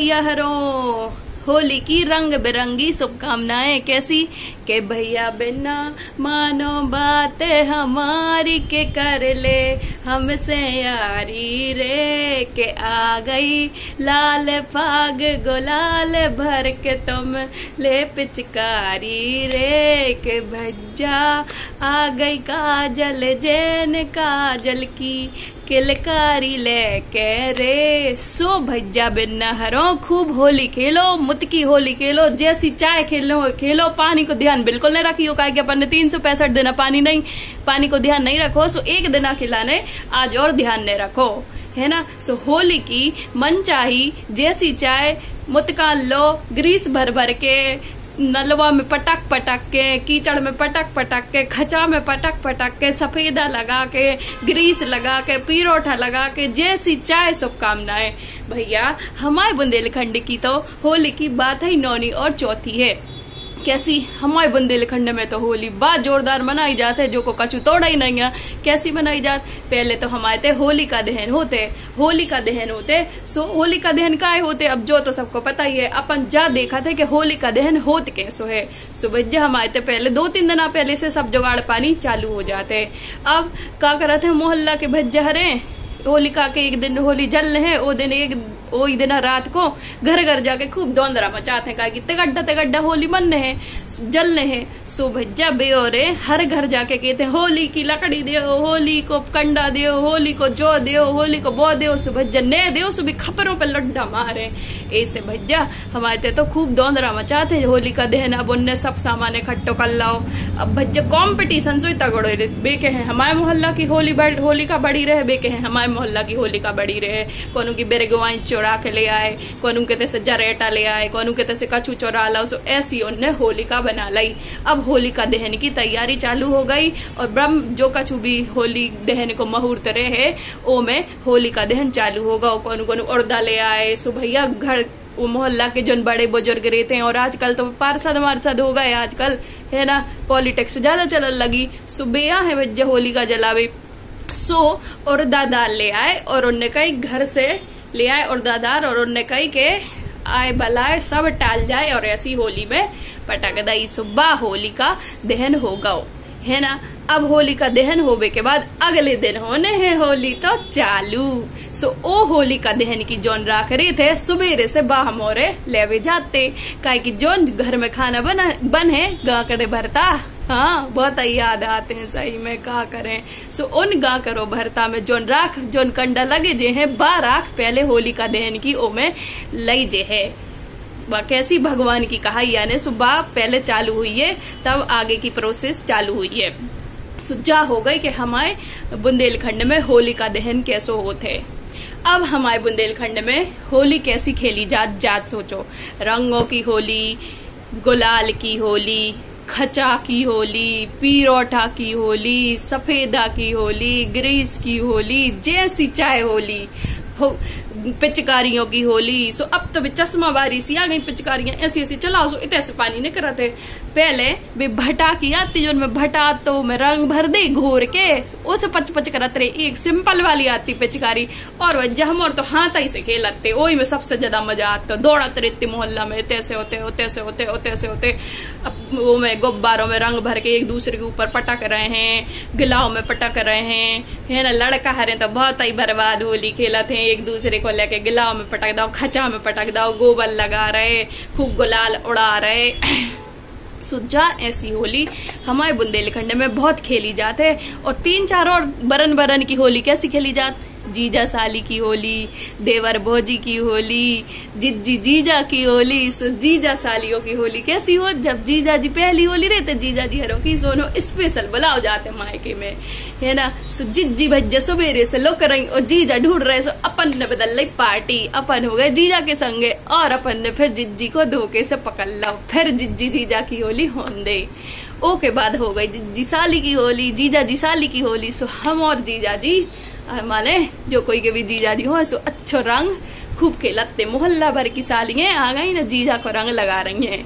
भैया हरो होली की रंग बिरंगी शुभकामनाएं। कैसी के भैया बिना मानो बात हमारी के कर ले हमसे यारी रे, के आ गई लाल फाग गुलाल भर के तुम ले पिचकारी रे, के भज्जा आ गई काजल जैन काजल की किलकारी लेके रे। सो भज्जा बिन्ना हरो खूब होली खेलो, मुतकी होली खेलो, जैसी चाय खेलो खेलो। पानी को ध्यान बिल्कुल नहीं रखियो, का अपन ने 365 दिन पानी को ध्यान नहीं रखो, सो एक दिन खिलाने आज और ध्यान नहीं रखो, है ना। सो होली की मन चाही जैसी चाय मुतकान लो, ग्रीस भर भर के, नलवा में पटक पटक के, कीचड़ में पटक पटक के, खचा में पटक पटक के, सफेदा लगा के, ग्रीस लगा के, पीरोठा लगा के, जैसी चाय शुभकामनाएं। भैया हमारे बुंदेलखंड की तो होली की बात ही नौनी और चौथी है। कैसी हमारे बुंदेलखंड में तो होली बात जोरदार मनाई जाते है, जो को कछु तोड़ा ही नहीं है। कैसी मनाई जात, पहले तो हमारे ते होली का दहन होते, होली का दहन होते। सो होली का दहन काय होते, अब जो तो सबको पता ही है। अपन जा देखा थे कि होली का दहन होत कैसो है। सुबह हमारे ते पहले 2-3 दिन पहले से सब जुगाड़ पानी चालू हो जाते। अब क्या करते हैं मोहल्ला के भज्जे हरे, होलिका के एक दिन होली जल है, वो दिन रात को घर घर जाके खूब दौंदरा मचाते हैं, कि तगड्डा होली मनने है जलने है। सो भज्जा बेओरे हर घर जाके कहते हैं होली की लकड़ी दो, होली को कंडा दो, होली को जो दो, होली को बो दो। सो भज्जा ने दो, सो भी खपरों पे लड्डा मारे। ऐसे भज्जा हमारे तो खूब दौंदरा मचाते हैं होली का दहन। अब उनने सब सामान इकट्ठो कर लाओ। अब भज्जा कॉम्पिटिशन सो तगड़ो बेके है, हमारे मोहल्ला की होली का बड़ी रहे, बेके है हमारे मोहल्ला की होली का बड़ी रहे। कोनू की बेरगवाई चोरा के ले आए, कोनू के से जरेटा ले आए, कोनू के से कछू चोरा लाओ। सो ऐसी उनने होलिका बना लाई। अब होलिका दहन की तैयारी चालू हो गई, और ब्रह्म जो कछु भी होली दहन को मुहूर्त रहे ओ में होलिका दहन चालू होगा। कोनू उड़दा ले आए। सो भैया घर वो मोहल्ला के जो बड़े बुजुर्ग रहते हैं, और आजकल तो पार्षद मार्षद हो गए आजकल, है ना, पॉलिटिक्स ज्यादा चलन लगी। सुबह है भैया होलिका जलावे। सो और दादार ले आए, और उनने कही घर से ले आए और दादार, और उनने कही के आए बलाए सब टाल जाए, और ऐसी होली में पटक दई। सुबह होली का दहन होगा, है ना। अब होली का दहन होने के बाद अगले दिन होने है होली तो चालू। सो ओ होली का दहन की जोन राख रहे थे, सुबेरे से बाह मोरे लेवे जाते, काहे की जोन घर में खाना बने गा करे भरता, हाँ बहुत याद आते हैं सही में, का करें। सो उन गा करो भरता में जोन कंडा लगे जे है, 12 राख पहले होली का दहन की ओ में लई जे है। कैसी भगवान की कहाई, यानी सुबह पहले चालू हुई है, तब आगे की प्रोसेस चालू हुई है। सुजा हो गई कि हमारे बुंदेलखंड में होली का दहन कैसे होते। अब हमारे बुंदेलखंड में होली कैसी खेली जात सोचो। रंगों की होली, गुलाल की होली, खचा की होली, पीरोठा की होली, सफेदा की होली, ग्रीस की होली, जैसी चाहे होली, पिचकारियों की होली। सो अब तो चश्मा बारी सी आ गई, पिचकारियां ऐसी ऐसी चलाओ। सो इतने से पानी नहीं कराते, पहले भी भटा की आती, जो में भटा तो में रंग भर दे घोर के, उसे पच करते रहे। एक सिंपल वाली आती पिचकारी, और वह हम और तो हाथ ही से खेलते, वही में सबसे ज्यादा मजा आता। दौड़ाते रहते मोहल्ला में, तैसे होते वो में गुब्बारों में रंग भर के एक दूसरे के ऊपर पटक रहे हैं, गिलाव में पटक रहे हैं, है ना। लड़का हरे तो बहुत ही बर्बाद होली खेलते हैं, एक दूसरे को लेके गिलाव में पटक दाओ, खचा में पटक दाओ, गोबर लगा रहे, खूब गुलाल उड़ा रहे। सुजा ऐसी होली हमारे बुंदेलखंड में बहुत खेली जाते है। और 3-4 और बरन की होली कैसी खेली जात, जीजा साली की होली, देवर भौजी की होली, जिज्जी जीजा की होली। सो जीजा सालियों की होली कैसी हो, जब जीजा जी पहली होली रहते, जीजा जी हरो की सोनो स्पेशल बुलाओ जाते मायके में, है ना। सो जिज्जी भज्जा सवेरे से लोग रही और जीजा ढूंढ रहे। सो अपन ने बदल ली पार्टी, अपन हो गए जीजा के संगे, और अपन ने फिर जिज्जी को धोखे से पकड़ लो, फिर जिज्जी जीजा की होली होन दे। ओ के बाद हो गई जिज्जी साली की होली, जीजा जी साली की होली। सो हम और जीजा जी माने जो कोई के भी जीजा जी हो, सो अच्छो रंग खूब खेलते, मोहल्ला भर की सालियां आ गई ना, जीजा को रंग लगा रही हैं।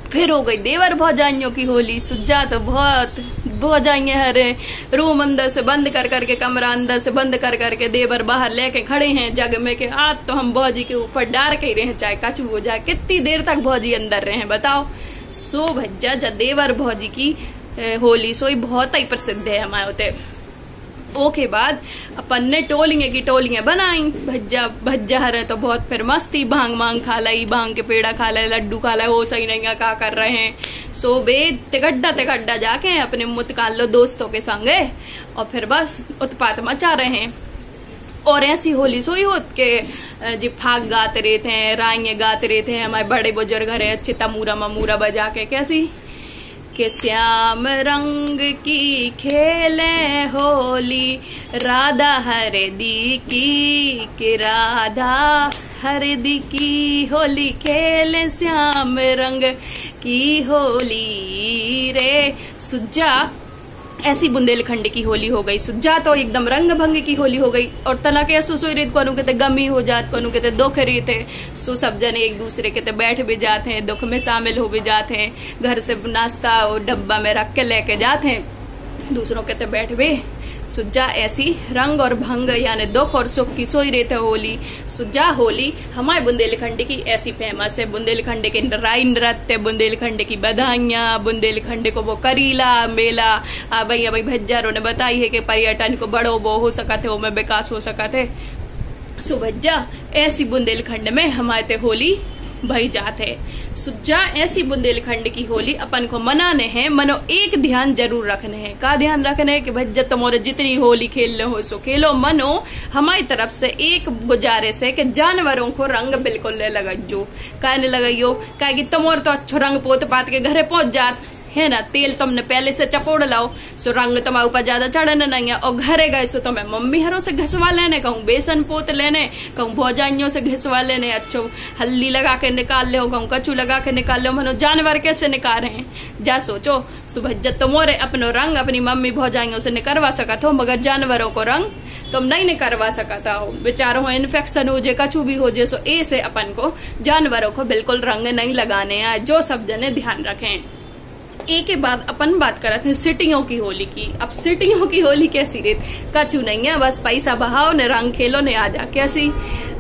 फिर हो गई देवर भौजाइयों की होली। सुज्जा तो बहुत भौजाइये हरे रूम अंदर से बंद कर करके, कमरा अंदर से बंद कर करके देवर बाहर लेके खड़े हैं जग में के आज तो हम भौजी के ऊपर डार के ही रहे, चाहे कछु हो जाए। कितनी देर तक भौजी अंदर रहे बताओ। सो भज्जा देवर भौजी की होली सोई बहुत ही प्रसिद्ध है हमारे होते। ओके बाद अपन ने टोलियां की टोलियां बनाई। भज्जा हरे तो बहुत फिर मस्ती, भांग मांग खा लाई, भांग के पेड़ा खा लाई, लड्डू खा लाई, हो सही नहीं क्या कर रहे हैं। सो बे तिगड्डा जाके अपने मुतकान लो दोस्तों के संगे और फिर बस उत्पात मचा रहे हैं। और ऐसी होली सोई होत के जी फाग गाते रहते हैं, राइये गाते रहते हैं हमारे बड़े बुजुर्ग हरे अच्छे तमूरा ममूरा बजा के। कैसी के श्याम रंग की खेले होली, राधा हरदी की के राधा हरदी की होली खेले, श्याम रंग की होली रे। सुज्जा ऐसी बुंदेलखंड की होली हो गई। सुज्जा तो एकदम रंग भंग की होली हो गई। और तना के सोई रेत को कहते गमी हो जात, को कहते दुख रहे थे। सो सब जने एक दूसरे के बैठ भी जाते हैं, दुख में शामिल हो भी जाते हैं, घर से नाश्ता और डब्बा में रख के लेके जाते हैं, दूसरों के बैठ भी। सुज्जा ऐसी रंग और भंग यानी दुख और सुख की सोई रहते होली। सुज्जा होली हमारे बुंदेलखंड की ऐसी फेमस है। बुंदेलखंड के राई नृत्य, बुंदेलखंड की बधाइयां, बुंदेलखंड को वो करीला मेला भैया भज्जारों ने बताई है कि पर्यटन को बड़ो वो हो सका थे, वो में विकास हो सका थे। सो भज्जा ऐसी बुंदेलखंड में हमारे होली भई जाते। सुज्जा ऐसी बुंदेलखंड की होली अपन को मनाने हैं, मनो एक ध्यान जरूर रखने हैं। का ध्यान रखने है कि भज्जा तुम्हारे जितनी होली खेलने हो सो खेलो, मनो हमारी तरफ से एक गुजारिश है कि जानवरों को रंग बिल्कुल ले लगाइयो। का नहीं लगाइयो, का कि तुम्हारे तो अच्छो रंग पोत पात के घरे पहुंच जात है ना, तेल तुमने पहले से चपोड़ लाओ, सो रंग तुम्हारे ऊपर ज्यादा चढ़ने नहीं है। और घरे गए सो तुम्हें मम्मी हरों से घिसवा लेने, कहूँ बेसन पोत लेने, कहूँ भौजाइयों से घिसवा लेने, अच्छो हल्दी लगा के निकाल ले, कहूँ कचू लगा के निकाल ले। मनो जानवर कैसे निकाल रहे हैं, जा सोचो। सुबह जब तुमोरे अपनो रंग अपनी मम्मी भौजाइयों से निकलवा सकत हो, मगर जानवरों को रंग तुम नहीं निकलवा सकता हो। बेचारों इन्फेक्शन हो जाए, कछु भी हो जाए, सो ऐसे अपन को जानवरों को बिल्कुल रंग नहीं लगाने हैं, जो सब जने ध्यान रखें। एक के बाद अपन बात करते हैं सिटियों की होली की। अब सिटियों की होली कैसी रेत, कछु नहीं है, बस पैसा बहाओ ने रंग खेलो ने आ जा। कैसी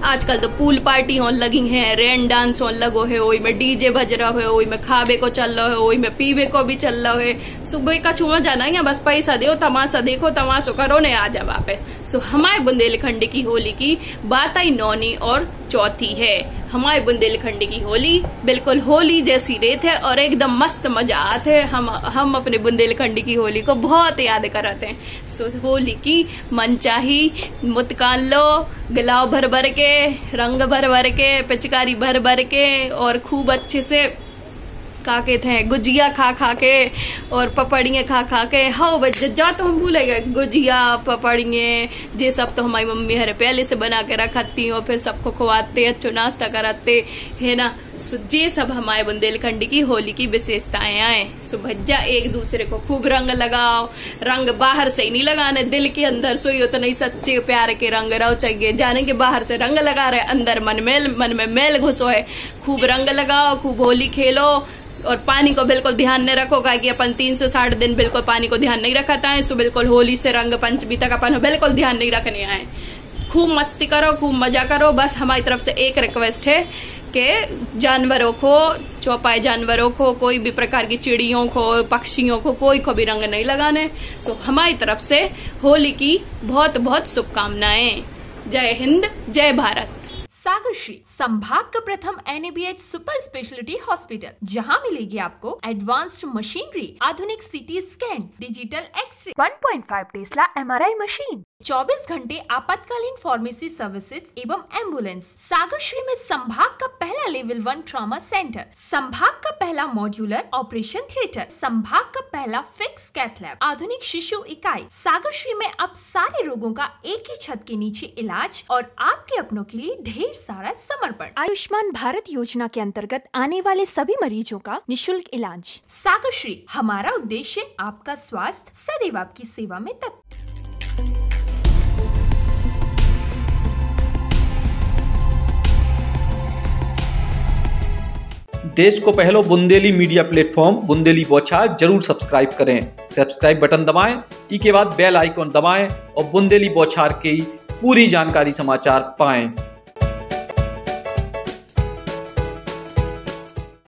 आजकल तो पूल पार्टी होने लगी है, रेन डांस होने लगो है, वही में डीजे बज रहा है, वही में खाबे को चल रहा है, वही में पीबे को भी चल रहा है। सुबह का छुआ जाना है, बस पैसा दो, तमाशा देखो, तमाशो करो ने आ जा वापस। सो हमारे बुंदेलखंड की होली की बात आई नौनी और चौथी है। हमारे बुंदेलखंड की होली बिल्कुल होली जैसी रेत है और एकदम मस्त मजा आते है। हम अपने बुंदेलखंड की होली को बहुत याद कराते हैं। सो होली की मनचाही मुतकान लो, गिलाव भर भर के, रंग भर भर के, पिचकारी भर भर के और खूब अच्छे से का कहते हैं गुजिया खा खा के और पपड़ियाँ खा खा के। हाँ जा तो हम भूल गए, गुजिया पपड़ियाँ ये सब तो हमारी मम्मी हरे पहले से बना के रखती और फिर सबको खवाते, अच्छो नाश्ता कराते है ना। ये सब हमारे बुंदेलखंड की होली की विशेषताएं आए। सुभज्जा एक दूसरे को खूब रंग लगाओ, रंग बाहर से ही नहीं लगाने, दिल के अंदर सोई हो तो नहीं, सच्चे प्यार के रंग रहो चाहिए। जाने के बाहर से रंग लगा रहे, अंदर मन में मैल घुसो है। खूब रंग लगाओ, खूब होली खेलो और पानी को बिल्कुल ध्यान नहीं रखो, कि अपन 360 दिन बिल्कुल पानी को ध्यान नहीं रखता है। सो बिल्कुल होली से रंग पंचमी तक अपन बिल्कुल ध्यान नहीं रखने आए। खूब मस्ती करो, खूब मजा करो। बस हमारी तरफ से एक रिक्वेस्ट है कि जानवरों को, चौपाई जानवरों को, कोई भी प्रकार की चिड़ियों को, पक्षियों को, कोई को भी रंग नहीं लगाने। सो हमारी तरफ से होली की बहुत बहुत शुभकामनाएं। जय हिंद, जय भारत। सागरश्री संभाग का प्रथम NABH सुपर स्पेशलिटी हॉस्पिटल, जहां मिलेगी आपको एडवांस्ड मशीनरी, आधुनिक CT scan, digital X ray, 1.5 tesla MRI machine, 24 घंटे आपातकालीन फार्मेसी सर्विसेज एवं एम्बुलेंस। सागरश्री में संभाग का पहला लेवल 1 ट्रॉमा सेंटर, संभाग का पहला मॉड्यूलर ऑपरेशन थिएटर, संभाग का पहला फिक्स कैथ लैब, आधुनिक शिशु इकाई। सागरश्री में अब सारे रोगों का एक ही छत के नीचे इलाज और आपके अपनों के लिए ढेर सारा समर्पण। आयुष्मान भारत योजना के अंतर्गत आने वाले सभी मरीजों का निःशुल्क इलाज। सागरश्री, हमारा उद्देश्य आपका स्वास्थ्य, सदैव आपकी सेवा में तत्पर। देश को पहलो बुंदेली मीडिया प्लेटफॉर्म बुंदेली बौछार जरूर सब्सक्राइब करें। सब्सक्राइब बटन दबाएं, इसके बाद बेल आइकॉन दबाएं और बुंदेली बौछार की पूरी जानकारी समाचार पाएं।